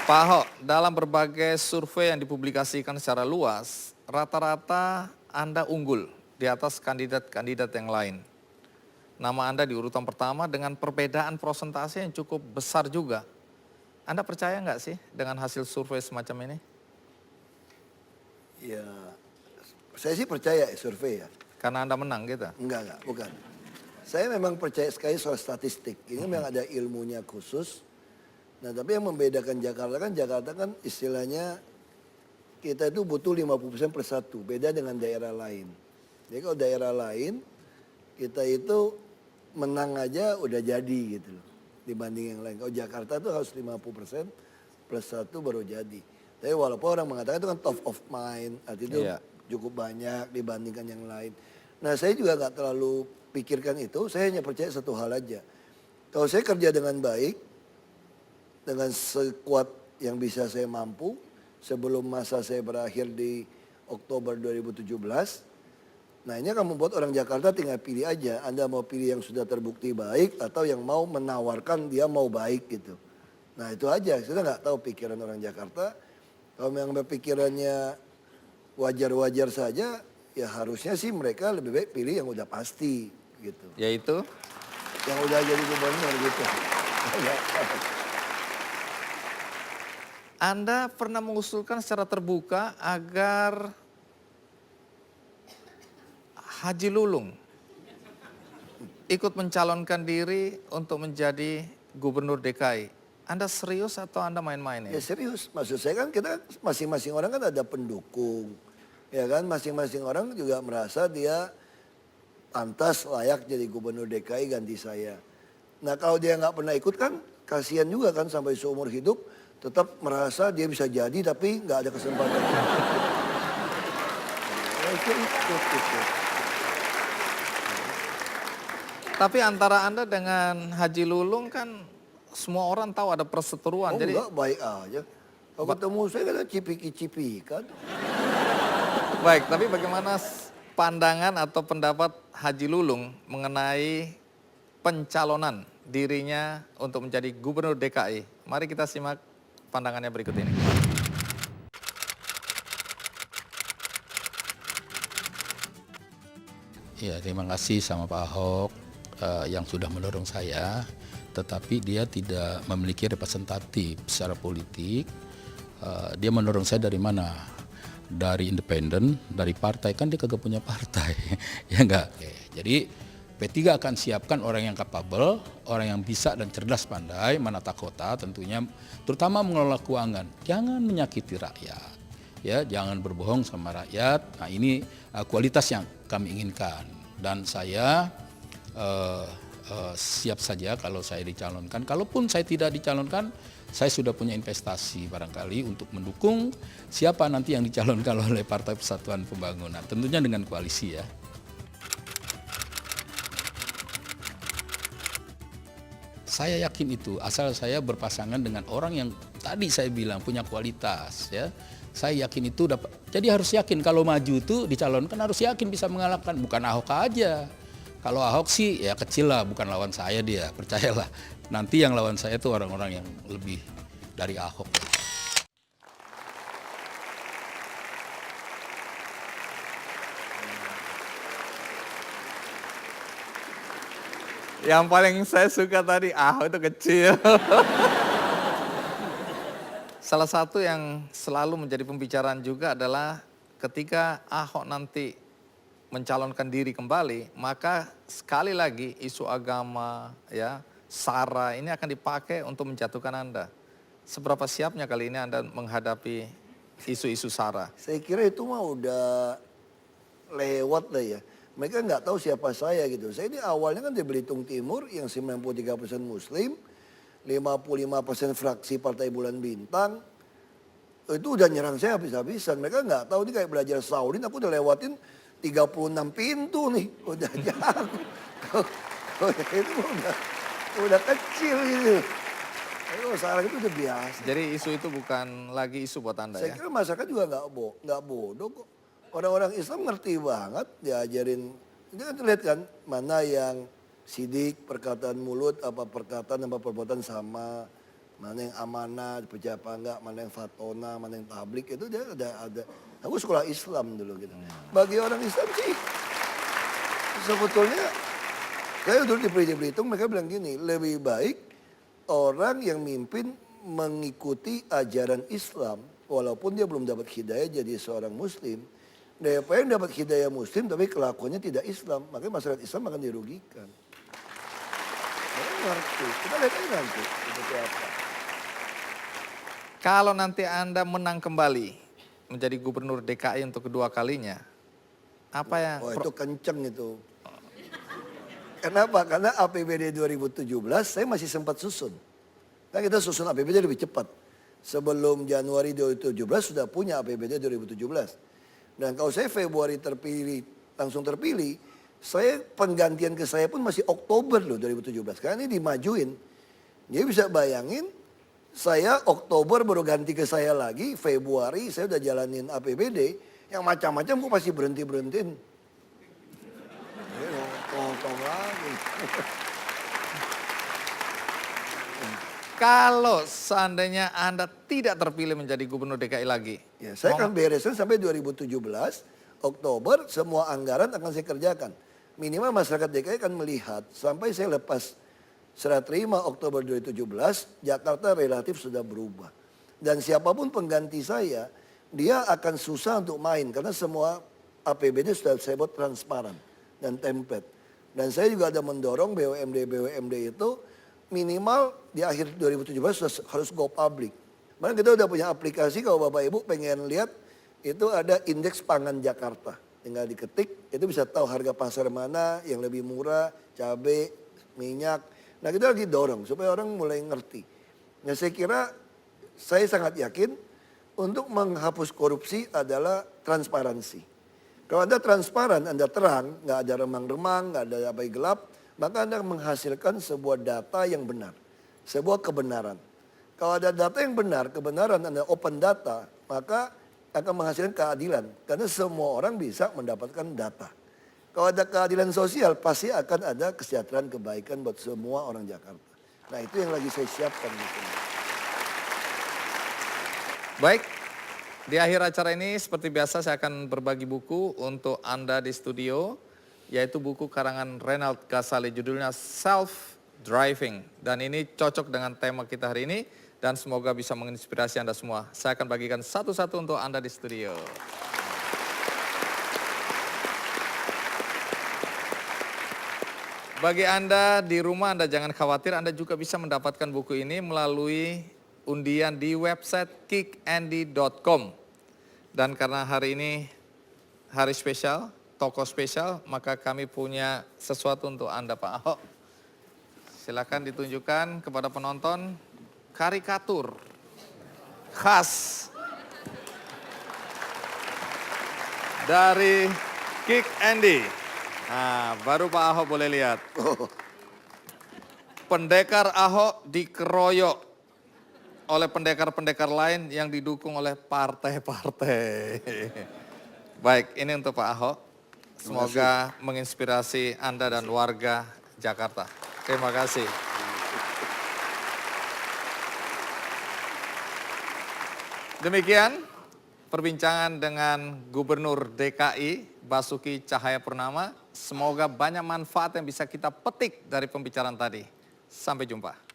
Pak Ahok, dalam berbagai survei yang dipublikasikan secara luas, rata-rata Anda unggul di atas kandidat-kandidat yang lain. Nama Anda di urutan pertama dengan perbedaan prosentase yang cukup besar juga. Anda percaya nggak sih dengan hasil survei semacam ini? Ya, saya sih percaya survei ya. Karena Anda menang gitu? Enggak, bukan. Saya memang percaya sekali soal statistik. Ini memang ada ilmunya khusus. Nah, tapi yang membedakan Jakarta kan istilahnya kita itu butuh 50% per satu. Beda dengan daerah lain. Jadi kalau daerah lain, kita itu menang aja udah jadi gitu loh. Dibanding yang lain. Kalau Jakarta tuh harus 50% plus satu baru jadi. Tapi walaupun orang mengatakan itu kan top of mind. Artinya itu cukup banyak dibandingkan yang lain. Nah, saya juga nggak terlalu pikirkan itu. Saya hanya percaya satu hal aja. Kalau saya kerja dengan baik, dengan sekuat yang bisa saya mampu, sebelum masa saya berakhir di Oktober 2017, nah ini akan membuat orang Jakarta tinggal pilih aja. Anda mau pilih yang sudah terbukti baik atau yang mau menawarkan dia mau baik gitu. Nah itu aja, kita nggak tahu pikiran orang Jakarta. Kalau memang berpikirannya wajar-wajar saja, ya harusnya sih mereka lebih baik pilih yang udah pasti gitu. Yaitu? Yang udah jadi gubernur gitu. Anda pernah mengusulkan secara terbuka agar Haji Lulung ikut mencalonkan diri untuk menjadi gubernur DKI. Anda serius atau Anda main-main ya? Ya serius, maksud saya kan kita masing-masing orang kan ada pendukung. Ya kan, masing-masing orang juga merasa dia pantas layak jadi gubernur DKI ganti saya. Nah kalau dia nggak pernah ikut kan, kasihan juga kan sampai seumur hidup tetap merasa dia bisa jadi tapi nggak ada kesempatan. Tapi antara Anda dengan Haji Lulung kan semua orang tahu ada perseteruan. Oh Jadi enggak, baik aja. Kalau ketemu saya kan cipiki-cipikan. baik, tapi bagaimana pandangan atau pendapat Haji Lulung mengenai pencalonan dirinya untuk menjadi gubernur DKI? Mari kita simak pandangannya berikut ini. Ya, terima kasih sama Pak Ahok yang sudah mendorong saya, tetapi dia tidak memiliki representatif secara politik. Dia mendorong saya dari mana? Dari independen, dari partai, kan dia kagak punya partai. Ya enggak? Jadi P3 akan siapkan orang yang capable, orang yang bisa dan cerdas pandai menata kota tentunya, terutama mengelola keuangan. Jangan menyakiti rakyat. Ya, jangan berbohong sama rakyat. Nah, ini kualitas yang kami inginkan. Dan saya siap saja kalau saya dicalonkan. Kalaupun saya tidak dicalonkan, saya sudah punya investasi barangkali untuk mendukung siapa nanti yang dicalonkan oleh Partai Persatuan Pembangunan. Tentunya dengan koalisi ya. Saya yakin itu, asal saya berpasangan dengan orang yang tadi saya bilang punya kualitas ya. Saya yakin itu dapat. Jadi harus yakin kalau maju itu dicalonkan harus yakin bisa mengalahkan, bukan Ahok aja. Kalau Ahok sih ya kecil lah, bukan lawan saya dia, percayalah. Nanti yang lawan saya itu orang-orang yang lebih dari Ahok. Yang paling saya suka tadi, Ahok itu kecil. Salah satu yang selalu menjadi pembicaraan juga adalah ketika Ahok nanti mencalonkan diri kembali, maka sekali lagi isu agama, ya, SARA ini akan dipakai untuk menjatuhkan Anda. Seberapa siapnya kali ini Anda menghadapi isu-isu SARA? Saya kira itu mah udah lewat lah ya. Mereka nggak tahu siapa saya gitu. Saya ini awalnya kan di Belitung Timur yang 93% Muslim, 55% fraksi Partai Bulan Bintang. Itu udah nyerang saya habis-habisan. Mereka nggak tahu ini kayak belajar Saurin, aku udah lewatin 36 pintu nih. Udah jago. Itu udah kecil gitu. Kalau sekarang itu udah biasa. Jadi isu itu bukan lagi isu buat Anda Saya ya? kira masyarakat juga nggak bodoh kok. Orang-orang Islam ngerti banget diajarin. Ini kan terlihat kan mana yang sidik, perkataan mulut, apa perkataan, apa perbuatan sama. Mana yang amanah, percaya apa enggak, mana yang fatona, mana yang tablik, itu dia ada. Aku sekolah Islam dulu gitu. Bagi orang Islam sih, sebetulnya, saya dulu di Belitung, mereka bilang gini, lebih baik orang yang mimpin mengikuti ajaran Islam, walaupun dia belum dapat hidayah jadi seorang Muslim, daripada yang dapat hidayah Muslim tapi kelakuannya tidak Islam, makanya masyarakat Islam akan dirugikan. Saya ngerti, kita lihat aja nanti seperti apa. Kalau nanti Anda menang kembali menjadi gubernur DKI untuk kedua kalinya, apa ya? Oh itu kenceng itu. Kenapa? Karena APBD 2017 saya masih sempat susun. Kan kita susun APBD lebih cepat. Sebelum Januari 2017 sudah punya APBD 2017. Dan kalau saya Februari langsung terpilih, saya penggantian ke saya pun masih Oktober loh 2017. Karena ini dimajuin. Dia bisa bayangin, saya Oktober baru ganti ke saya lagi, Februari saya udah jalanin APBD, yang macam-macam kok masih berhentiin. Tong lagi. Kalau seandainya Anda tidak terpilih menjadi gubernur DKI lagi. Ya, saya akan beresin sampai 2017, Oktober semua anggaran akan saya kerjakan. Minimal masyarakat DKI akan melihat sampai saya lepas serah terima Oktober 2017, Jakarta relatif sudah berubah. Dan siapapun pengganti saya, dia akan susah untuk main karena semua APBD sudah saya buat transparan dan template. Dan saya juga ada mendorong BUMD itu minimal di akhir 2017 sudah harus go public. Makanya kita udah punya aplikasi, kalau Bapak Ibu pengen lihat, itu ada indeks pangan Jakarta. Tinggal diketik, itu bisa tahu harga pasar mana yang lebih murah, cabai, minyak. Nah kita lagi dorong supaya orang mulai ngerti. Nah saya kira, saya sangat yakin untuk menghapus korupsi adalah transparansi. Kalau Anda transparan, Anda terang, nggak ada remang-remang, nggak ada apa yang gelap, maka Anda menghasilkan sebuah data yang benar, sebuah kebenaran. Kalau ada data yang benar, kebenaran, Anda open data, maka akan menghasilkan keadilan. Karena semua orang bisa mendapatkan data. Kalau ada keadilan sosial, pasti akan ada kesejahteraan kebaikan buat semua orang Jakarta. Nah itu yang lagi saya siapkan. Baik, di akhir acara ini seperti biasa saya akan berbagi buku untuk Anda di studio, yaitu buku karangan Renald Ghazali, judulnya Self Driving. Dan ini cocok dengan tema kita hari ini dan semoga bisa menginspirasi Anda semua. Saya akan bagikan satu-satu untuk Anda di studio. Bagi Anda di rumah, Anda jangan khawatir, Anda juga bisa mendapatkan buku ini melalui undian di website kickandy.com. Dan karena hari ini hari spesial, tokoh spesial, maka kami punya sesuatu untuk Anda Pak Ahok. Silakan ditunjukkan kepada penonton karikatur khas dari Kick Andy. Nah, baru Pak Ahok boleh lihat. Pendekar Ahok dikeroyok oleh pendekar-pendekar lain yang didukung oleh partai-partai. Baik, ini untuk Pak Ahok. Semoga menginspirasi Anda dan warga Jakarta. Terima kasih. Demikian perbincangan dengan Gubernur DKI Basuki Cahayapurnama. Semoga banyak manfaat yang bisa kita petik dari pembicaraan tadi. Sampai jumpa.